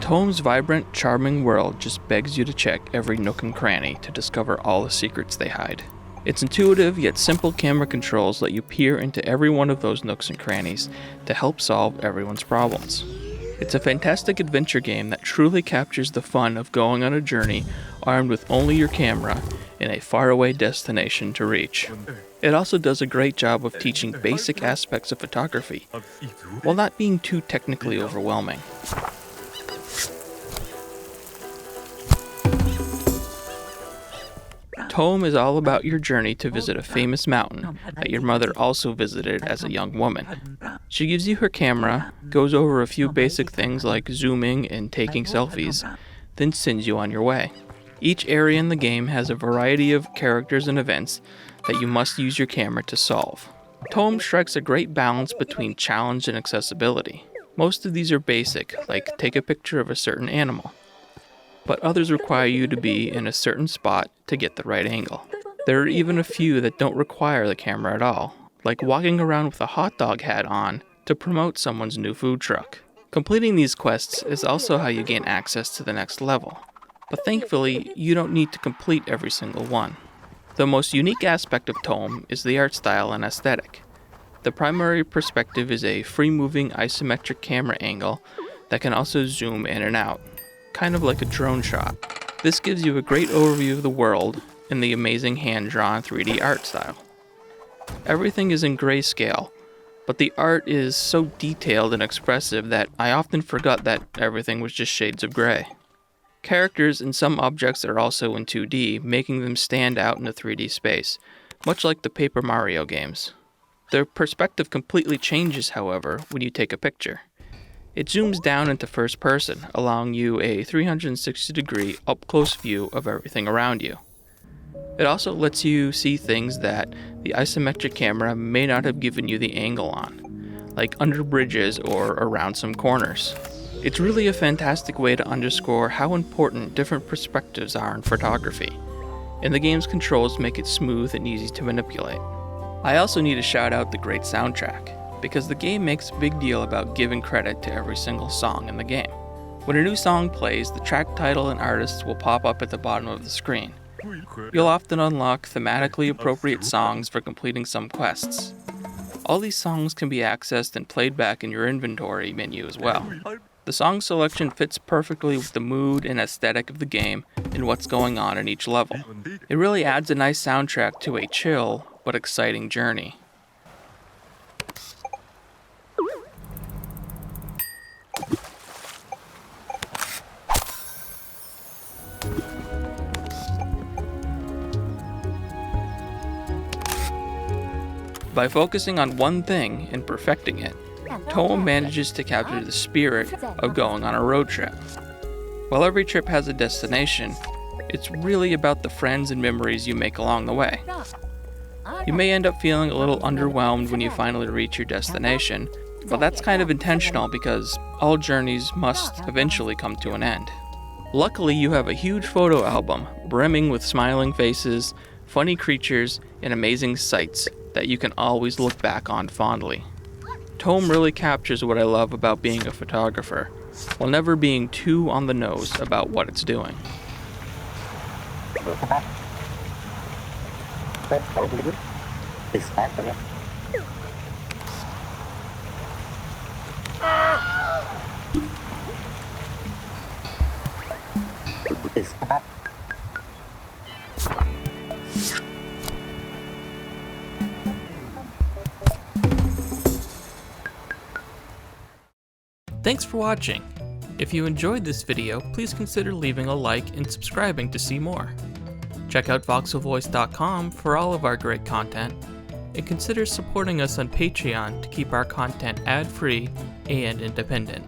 Toem's vibrant, charming world just begs you to check every nook and cranny to discover all the secrets they hide. Its intuitive yet simple camera controls let you peer into every one of those nooks and crannies to help solve everyone's problems. It's a fantastic adventure game that truly captures the fun of going on a journey armed with only your camera in a faraway destination to reach. It also does a great job of teaching basic aspects of photography, while not being too technically overwhelming. Toem is all about your journey to visit a famous mountain that your mother also visited as a young woman. She gives you her camera, goes over a few basic things like zooming and taking selfies, then sends you on your way. Each area in the game has a variety of characters and events that you must use your camera to solve. Toem strikes a great balance between challenge and accessibility. Most of these are basic, like take a picture of a certain animal, but others require you to be in a certain spot to get the right angle. There are even a few that don't require the camera at all, like walking around with a hot dog hat on to promote someone's new food truck. Completing these quests is also how you gain access to the next level, but thankfully you don't need to complete every single one. The most unique aspect of Toem is the art style and aesthetic. The primary perspective is a free-moving isometric camera angle that can also zoom in and out, kind of like a drone shot. This gives you a great overview of the world in the amazing hand-drawn 3D art style. Everything is in grayscale, but the art is so detailed and expressive that I often forgot that everything was just shades of gray. Characters and some objects are also in 2D, making them stand out in a 3D space, much like the Paper Mario games. Their perspective completely changes, however, when you take a picture. It zooms down into first person, allowing you a 360-degree up-close view of everything around you. It also lets you see things that the isometric camera may not have given you the angle on, like under bridges or around some corners. It's really a fantastic way to underscore how important different perspectives are in photography, and the game's controls make it smooth and easy to manipulate. I also need to shout out the great soundtrack, because the game makes a big deal about giving credit to every single song in the game. When a new song plays, the track title and artists will pop up at the bottom of the screen. You'll often unlock thematically appropriate songs for completing some quests. All these songs can be accessed and played back in your inventory menu as well. The song selection fits perfectly with the mood and aesthetic of the game and what's going on in each level. It really adds a nice soundtrack to a chill but exciting journey. By focusing on one thing and perfecting it, Toem manages to capture the spirit of going on a road trip. While every trip has a destination, it's really about the friends and memories you make along the way. You may end up feeling a little underwhelmed when you finally reach your destination, but that's kind of intentional because all journeys must eventually come to an end. Luckily, you have a huge photo album brimming with smiling faces, funny creatures, and amazing sights that you can always look back on fondly. Toem really captures what I love about being a photographer, while never being too on the nose about what it's doing. Thanks for watching. If you enjoyed this video, please consider leaving a like and subscribing to see more. Check out voxelvoice.com for all of our great content, and consider supporting us on Patreon to keep our content ad-free and independent.